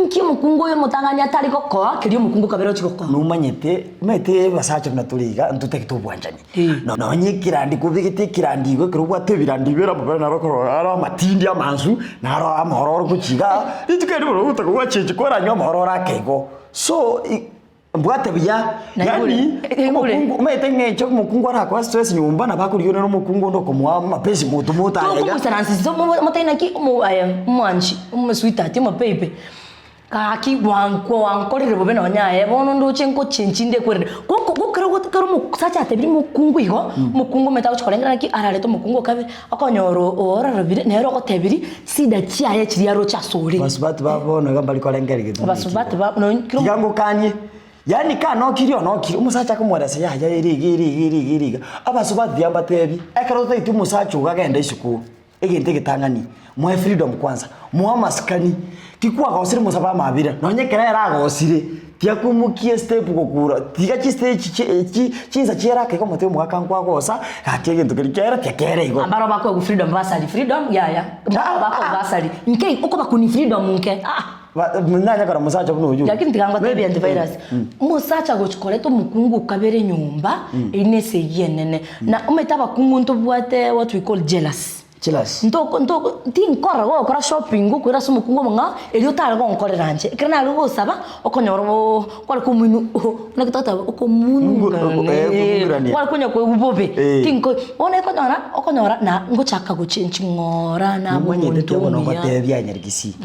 inki mukungu yo mutanganya atari gokoa kiri mukungu kabero chigoko numanyete mete basacha naturiga ntuteke tubwanjani no nyikira ndi kubigite kirandi go kirubwa tebirandi bera mubera narokoro ara matindi amanzu naro amahororo kuchiga itukeri bro utakuwa cheche koranywa amahororo akego so mbwate bya yani mukungu mete ngecho mukungu ara kwa stress nyumba na bakuri yone no mukungu ndo komwa mapesi mutu muta ya ko saransi so mutena ki mwanchi sweetheart mo pepe kaki wanko rire bobe no nyae bono ndo chenko chenchinde kwere kero musacha atebiri mukungu igo mukungu meta uchikolengera ki arale to mukungu kabe akonyoro ora rabire nero ko tebiri sida chiaye chiri aro cha sore basubati babona gambali kolengera gitu basubati ba no kigango kanye yani ka no kiri umusacha kumweresa ya iri abasubati yamba tebi ekaro taitu musacha ugagenda isuku egente gitangani mwe freedom kwanza mwa maskani tikwa gosire musaba mabira nonyekera yaragosire tiakumukie step gukura tiga chi stage chiza chera ke komote mwaka nkwa gosa akege ndukirikera tiakere igo ambaro bako ku freedom basali freedom ya bako basali nke uko bakuni freedom nke nanya kara musacha kuno uju lakini tikangwa tebi antivirus musacha gochikoleto mukungu kabere nyumba inese yenene na umetaba kungu ntobwate what we call jealous ntoko tinkora go kora shopping go kora sumu kungo manga elio tala go nkore ranje kana rugo saba okonyoro kwali kumunu nakitata okomunu kwali kunya ko ubobe tinko one okonyora na ngochaka go chenchi ngora na mwenye tebo no batebya nyarigisi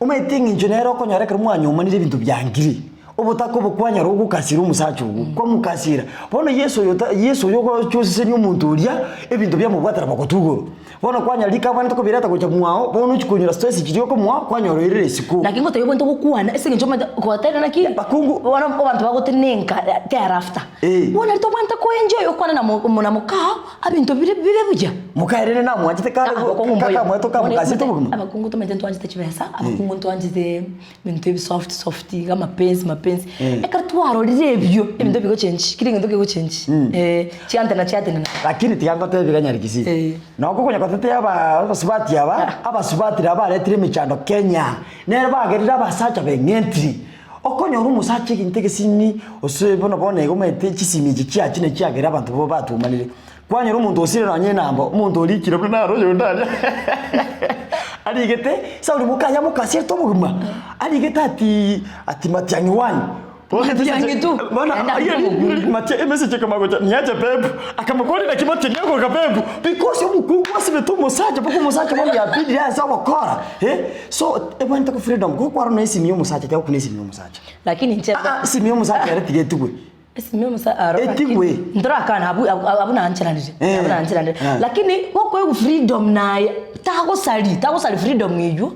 umetingi njonero okonyora kare mwanyuma ni bintu byangiri obutako bukwanya rugo kasira umusacu ko mukasira bono yesu yogo cyose nyumuntu uria ebintu bya mubwatara bakotugoro bono kwanya likabana to kubirata ko cyamwao bono chikunyura stress kiriyo ko mwa kwanya rorere siku lakini ngoto yobonto kukuana ese njoma ko atera naki bakungu bono abantu bagotenenka thereafter bono to banta ko enjoy okwana na mukao abintu bire buja mukairene na mwajite kare kaka mweto ka mukazi to buguma abakungu to mete twanje tachibesa abakungu to anjite bintu soft kama pensi ekartwaro rebyo ebintu bigo change kiringa ndoke go change chiantena lakini tiyango tebiganya rikisi nako kunya kwatete abasubati abasubati abaretire michando Kenya nere bagerira abasacha bengentri okonyora umusacha kintege sini osebona bone gomete chisimi chiachine chiagera abantu bo batumanire kwanyora umuntu osire nanye nambo umuntu olikire buna royo ndanya aligete sauri mukanya mukasir to buguma aligete ati matiangi wani matiangi tu bana matiangi message kama gocha niache pepu akamakoni na kimote nyako ka pepu because umukungu asibe to musacha bako musacha mambo ya bidi ya sawa kora so ebanta ko freedom ko kwaro na isi niyo musacha ta ku nisi niyo musacha lakini ncheba isi niyo musacha yare tigetugwe Esimio musa etigwe ndora kana abuna anchiranire lakini wako freedom na tago sali freedom yeju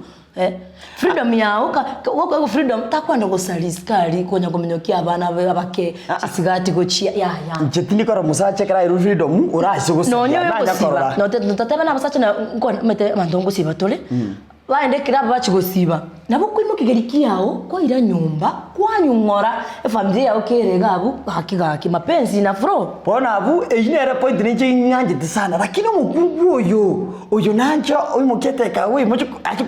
freedom yao wako freedom takwanda go sali skali konya komenyokia abana abake chisigati go chia ya njetini kora musacha kara freedom urasi go no nyakora no tateba na musacha na mete mandongo sibatole waende kiraba bachigosiba nabo kwimo kigeriki yao ko ira nyumba kwanyungora family yao kerega abu hakigaki mapenzi na fro bona abu einera point ninje nyanje sana lakini mugugu oyo nanja oyo muketeka we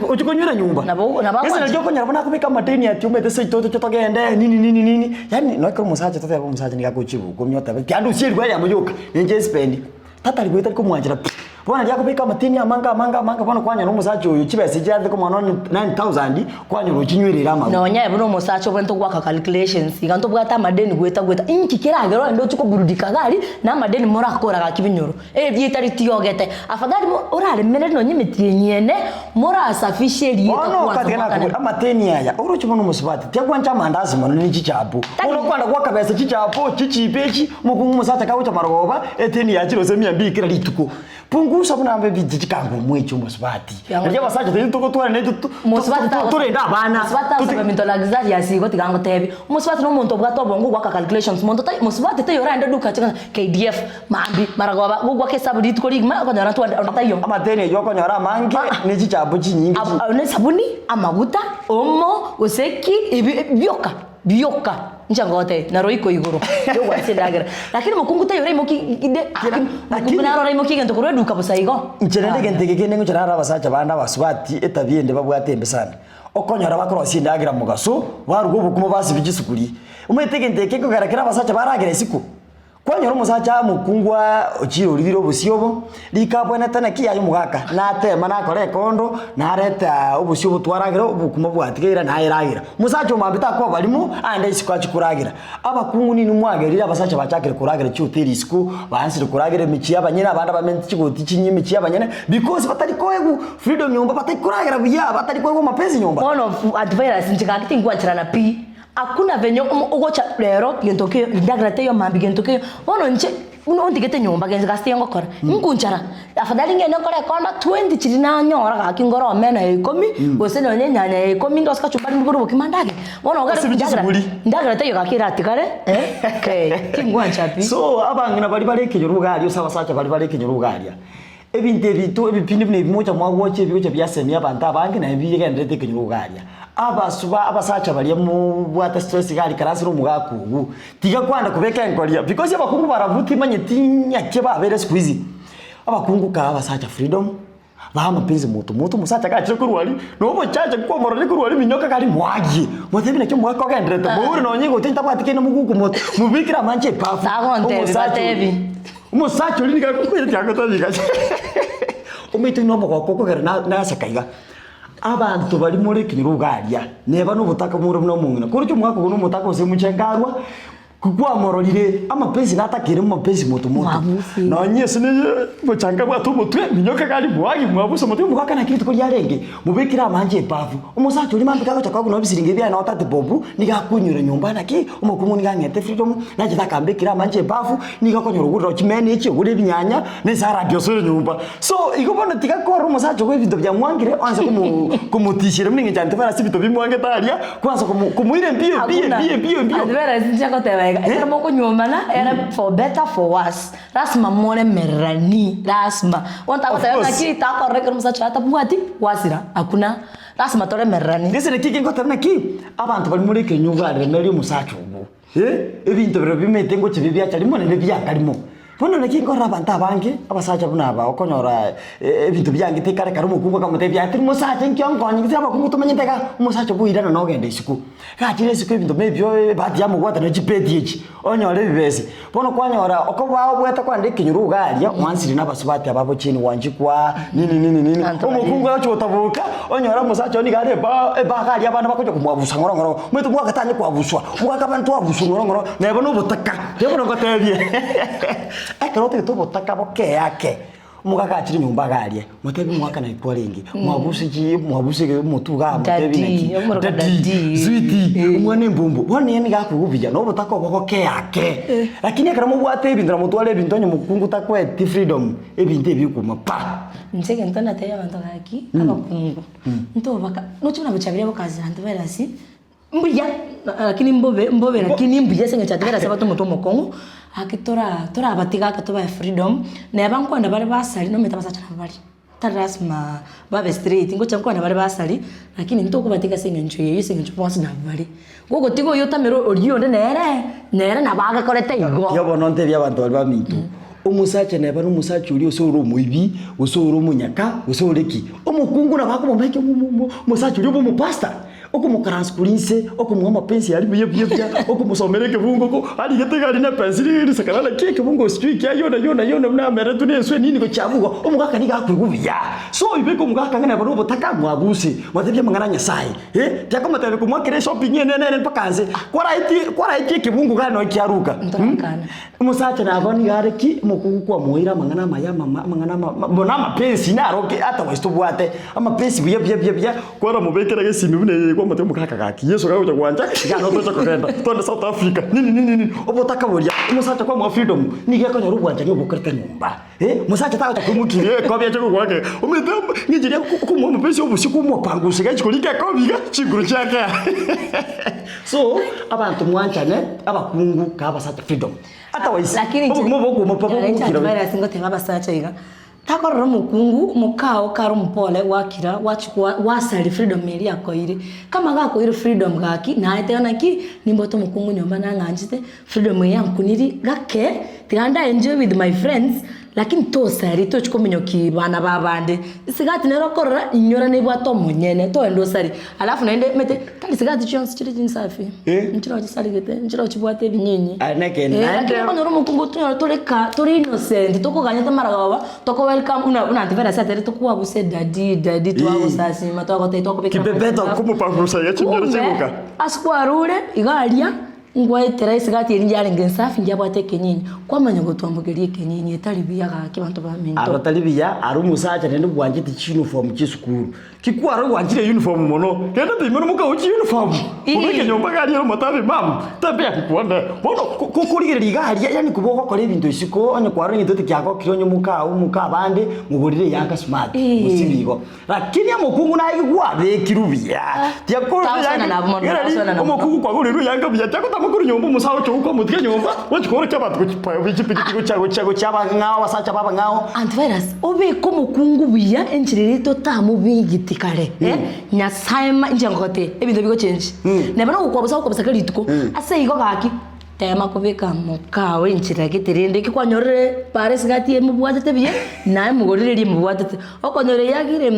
uchikonyura nyumba nabo kesa najyo konyara bona kubika mateni ati umete se toto togende nini yani no ikoro musacha tata yabo musacha nikakuchibu komyota kandi usirwa ya muyoka ninje spend tata ligweta ko mwanjira bona lyako bika matini amanga bona kwanya no musacho uyu kibese cyade ko mwana 9000 kwanya ro kinywerera ama no nya ebo no musacho bwento gwaka calculations iganto bwata madeni gweta inki kiragero ndo chiko burudika gari na madeni morakora ga kibinyoro byitari tiyogete afadhali orale menere no nyimetiye nyene mora sufficient kwa katika amateni aya uro chibono musubati tyakwancha mandazi mono ni chichapo uro kwanda gwaka bese chichapo chichipechi mukungu musacha kaucha maroba eteni yachiro semia mbikira lituko pungusa bunambe bijikango mwecho musubati nje basaje tito twara ne musubati turenda abana musubati bamito luxury yasigo tigango tebi musubati no muntu bwato bongo gwaka calculations muntu musubati te yora ndo duka chika KDF mambi maragoba gugwa ke sabudi tiko ligma ko nyara tayo amatene yoko nyara mange ne chichabu chinyingi ne sabuni amaguta omo oseki byoka bioka njangote na roiko iguru yo wasindagira lakini mukungu tayo remo kide lakini na remo kigento kuro duka busaigo ncherende gente kigene nguchara abasacha banda basubati etabiende babwatembe sana okonyora bakoro sindagira mugaso barugo bukumo basi bigisukuri umwetege keko garakira abasacha baragira isiku kwanyora umusacha mukungwa ochiro ribiro busiobo likabwana tana kiyayo mugaka natema nakore kondo nareta obusiobo twaragira obukumo bwatigira nayiragira musacha umambita ko balimu ande isikwachi kuragira abakungu nini mwagerira abasacha bachakire kuragira cyuteri isiku bansire kuragira michi abanyene abanda bamenti kigoti kinyi michi abanyene because batari koegu freedom nyumba batari kuragira biya batari koegu mapenzi nyumba bono advance njikakiti ngwachirana pi akuna venyo ugocha lero gentoke ndagrate yo mambi gentoke ono nche undigete nyumba genza gasti ngokora ngunchara afadhali ngene kore konda 20 chirina nyora ka kingoro mena 10 gosene onye nyanya 10 ndo ska chubari mburu bokimandage ono gara ndagrate yo kakira atikare okay kingwancha pi so abangina bali balekenyo rugali usaba sacha bali balekenyo rugali ebinte bitu ebipindi bine bimoja mwagoche bigoche byasemya abantu abangi na bigendete kenyo rugali abasuba abasacha bali mu bwata stress gali karasiro mugakugu tiga kwanda kubeka enkolia because abakungu baravuti manyetinya keba bere squeeze abakungu ka abasacha freedom bama penzi moto musacha ka chiko ruali no bo chacha ko morale ko ruali minyoka kali mwagi motebi na kimwa ko gendrete buri no nyingo tinta bwatike no mugugu moto mubikira manche pafu sagonte batebi musacha lini ka ko yaka tabiga umite no bo ko gara na sakaiga abantu bali muri kinyirugaria neba no butaka muri no mungina kuri cyo mwako no mutaka ose muchengarwa kugwa mororire amapenzi natakire mu mapenzi moto na nyese ne buchanga bwa tumutwe minyoka kali bwagi mwabuso mutwe mukaka na kitu ko yarenge mubikira manje pavu umusacho limambi kako chakako no bisiringe bya na otate bobu nigakunyura nyumba naki umukumu nigangete freedom naje takambikira manje pavu nigakonyura guriro kimene iki gure binyanya ne za radio sore nyumba so igobona tikakora umusacho ko ibintu bya mwangire anza kumutishira mninge cyane tafara sibito bimwange taria kwanza kumuire mbio advera sinjako tewe era moko nyomana era for better for worse rasma mone merani rasma wanta kutana kita koreka musacha hata bwati wasira hakuna rasma tore merani ndese kiki ngotana ki abantu bali muri kenyuga remeli musacha ubu ebintu biro bimete ngo kibibya cyari mone nebyakarimo bono nakingo rabanta abange abasacha bunaba okonyora ebintu byange tekare kare mukungu kamutebya ati musacha nkyongonye ngizaba kumutumanyiteka musacha buirana no gende isiku kachire isiku ebintu mebyo bati ya mugwata no chipedi echi onyore bibese bono kwanyora okobwa bweta kwande kinyurugaria mwansiri nabasubati ababo chini wanjikwa nini umukungu yacho utabuka onyora musacha ni gare ba gari abana bakoje kumwabusa ngorongoro mwetu bwakatanye kwabuswa bwakabantu wabuswa ngorongoro nebo no butaka nebo no gatebye akarote to botaka boke yake mugaka chiri nyumba galie mutebi mwaka na iko ringi mwabusike mutuga mutebi naki zwiti umwane mbumbu bone ni gakugubija no botaka boke yake lakini akara mubwate ibindra mutwale ibintonye mukungu takwe freedom ebinde bikuma pa nsege ntona tayo abantu gaki abakungu nto baka no chuna buchabire bokazi hantu verasi mbuya lakini mbobe lakini mbuya senga chatera sabato mutomo kongo akitora abatiga katoba freedom ne bankwanda bari basali no meta basacha bari tarasma babe street ngo chankwanda bari basali lakini ntoko batiga senga nchuye senga chuposi na bari gogo tigo yotamero orionde nere na baga korete igo yobo nte bya bantu bari bamitu umusacha ne bari umusacha uri osoro muibi osoro munyaka osoreki umukungu na bako bomeke umusacha uri mu pastor okumukaransprince okumwa pensi ali bye okumusomere bungo ko ali yetegari na pensili sakala keke bungo street ya yona na mere tuneswe nini ko chabugo omugaka ni gakwigubiya so ibeko mugaka ngana bano botaka mwabusi mwatebye mangana sai tyako matebe kumwakire shopping nene pakanze kwara iki bungo gano kyaruka umusacha na abani gareki mukugu kwa muira mangana mayama mangana bona mapensi na roke ata westo bwate ama pensi bye kwara mubekera gesimi bune kwa mate mukaka kaki yeso gawo kwanja gano to chakogenda to South Africa nini obotaka boria umusacha kwa mwa freedom nige konyo rubwanja nyobukarta nyumba musacha tawo takumukire kwa bya chako kwake umete ngijire kumwa mupesi obusiku mu pangushe gachikolika kobiga chiguru chake so abantu mwanchane abakungu ka abasacha freedom ata waisi lakini mubo mupapa kira singote abasacha iga takorora mukungu mukao karo mpole wakira wachukua wasali freedom meli yakoire kama gakoire freedom gaki na etena ki nimboto mukungu nyomba na nganjite freedom yankuniri gake tiganda enjoy with my friends lakini to sari to chikomenyo ki bana babande sigati nero korora inyora ne bwato munyene to endo sari alafu naende mete tali sigati chonse chiri jinsafi nchiro chisari gete nchiro chibwate binyinyi anake nande kono mukungu toleka tori innocent toko ganyata maragawa toko welcome una ndivera sateri toko wabuse daddy twago sasi matoko te toko beka kibebeto kumupangusa ya chinyoro chibuka askwarure igalia ngwae teresi gati erinjale ngensafi njabwate kenyinyi kwa manyango twambogerie kenyinyi etalibiya gake bantu baminto abatalibiya ari umusacha nende bwanjite uniform cy'isukuru kikwaro wanjire uniform mono kenda timeno muka uchi uniform ubeke nyomba gari yo matabe mam tabe akukwanda bono kukurigire gari yani kuboko kore ibintu isiko onye kwaro nyitote kyako kironyo muka bande muburire yanga smart musibigo lakini amokungu nayi gwabe kirubiya tyakora yanga amokungu kwa gure yanga biya tyakota mukuru nyomba musawo cyo uko mutike nyomba wachikoro cy'abantu bicipitiko cyago cy'abangao basacha babangao antivirus obeko mukungu biya enchirito tamu bigitikare nyasaima njangote ebintu biko change nebana ukwabusa kalituko ase igo gaki tema kubika mukawe nchira gitirinde kikwanyorere paris gati emubwatete biye naye mugorere mubwatete okonyore yagire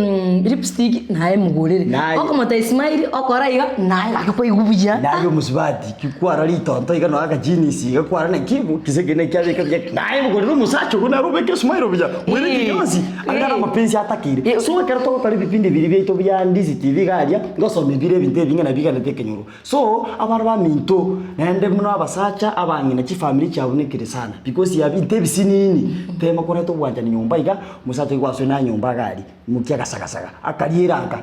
lipstick naye mugorere okomota smile okora iga naye akako igubuja nayo musibati kikwara litonto iga no aka jinisi gakwara na kibu kisegene kyabika naye mugorere musacho kuna rubeke smile bija mwere kiyosi angara mapenzi atakire so kero to kali bipindi biri bito bya ndizi tv galia ngosome bire binte bingana bigana tekenyuro so abantu baminto nende muno abasa acha abangina chi family cyabonekere sana because yabi tebisi nini tema kora to bwanja nyumba iga musache gwaswe na nyumba gari mukiaga saga akarieranga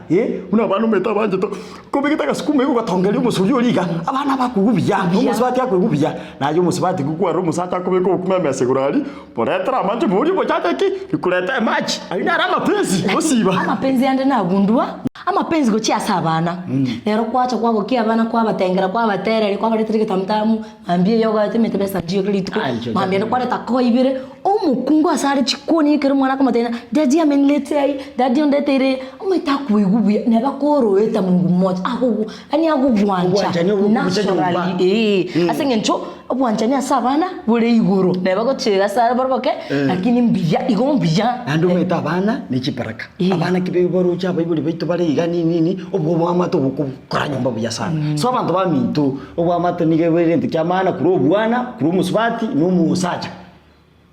una abantu meta banje to kubigita gasukume ugatongera umusuri oliga abana bakugubya umusibati yakugubya nayo umusibati kukwara umusacha kubeko kumeme segurali poretra manje muri bochata ki ikuleta match ayina rama penzi osiba amapenzi yande nagundwa amapenzi go cyasa abana rero kwacha kwago ki abana kwa batengera kwa baterere kwa baretrike tamtamu ambie yoga atemete besa jiyo klitiko mambie no kwata ko ibire omukungu asare chikoni kero mwana kamatena daddy amenletei daddy ondetere umeta kuigubuya nebakoro eta mungu mmoja ako ani agugwanja naturally asengencho obwanjanya sabana bure igoro nebako chega sare barboke lakini mbiya igo mbiya ando meta abana ni chiparaka abana kibe boro cha bayibuli baito bare iga nini obwo bwamato bukora nyomba buya sana so abantu baminto obwamato nige werente kyamana kuro bwana kuro musbati no musacha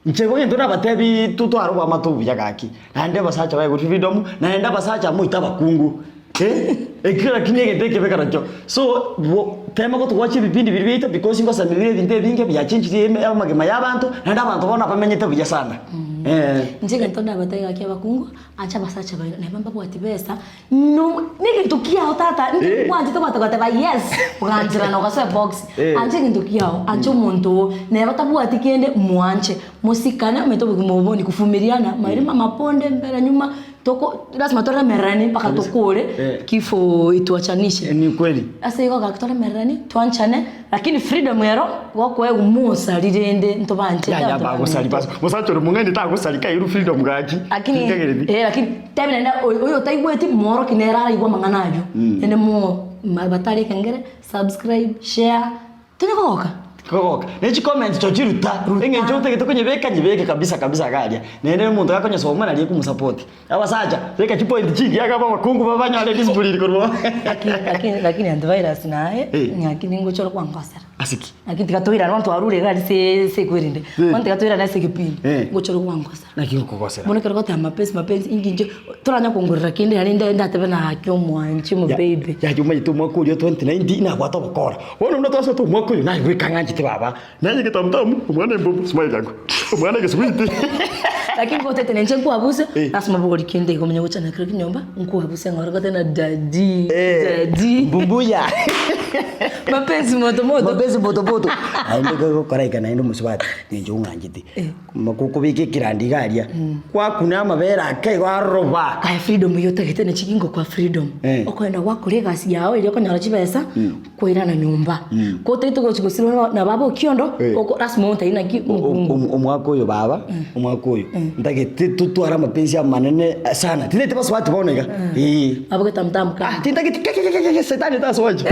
nchego ngento nabatebi tutwaro bwamato buya gaki nande basacha baye kuti freedom nande basacha muita bakungu ekira kinege teke bekaracho so tema ko twachi bipindi bibita because ngo samibire binte binge bya chinchiri amagema y'abantu nande abantu bona bamenyete buya sana njega ntonda batega kya bakungu acha basacha bayo nebamba bwati besa no nige tukia otata ndi kwanje to batagata ba yes uganjira no kase box anje ndukiao anje umuntu neba tabwati kende muanche musikana meto bugimoboni kufumiriana marima maponde mbera nyuma toko lazima tore merani paka tokore kifo ituachanishe ni kweli asa iko gakutore merani tuanchane lakini freedom yero wako wewe umusa lirende ntobanje ya bago sali bas musacho mungende ta gusalika iru freedom gaki lakini lakini tabi nenda oyo taigweti moro kinera igwa manganajo ene mo mabatari kangere subscribe share tunekoka koka nechi comment chochiruta engenjo teke konyebeka nyibeke kabisa galia nende umuntu yakonye soma naliye kumusupport abasacha reka chi point chiki yakaba bakungu babanya ale disbuliri korwa lakini antivirus naye nyakini ngochoro kwangosera asiki lakini tikatoira abantu warure gari se kwirinde wanti tikatoira na sekipini ngochoro kwangosera lakini kokosera mone kero kota mapenzi inginje turanya kongorera kindi nande ndatebe na hakyo mwanchi mu baby ya juma yitumwa kulyo 2019 na kwato bakora wona unatosa tu mwakulyo na wikanganje tibaba nanye kitamtamu umwana mbovu smile yangu umwana keswiti lakini kote tenenje kwabuse nasema bogori kende komenya gucana kiro kinyomba nkwabuse ngora kote na daddy bumbuya mapenzi moto moto aende ko koraika na ndo musubati njo ngangiti makukubike kirandigaria kwa kuna mabera akai waroba kaya freedom yote gitene chikingo kwa freedom okwenda gwakuri gasi yao ile konyara chibesa kwira na nyumba ko teito go chigusiro na babo kiondo oko rasmo ntaina ki omwako yo baba omwako yo ndage tutwara mapenzi ya manene sana tinde basubati bonega abo getamtamka tinde setani tasoje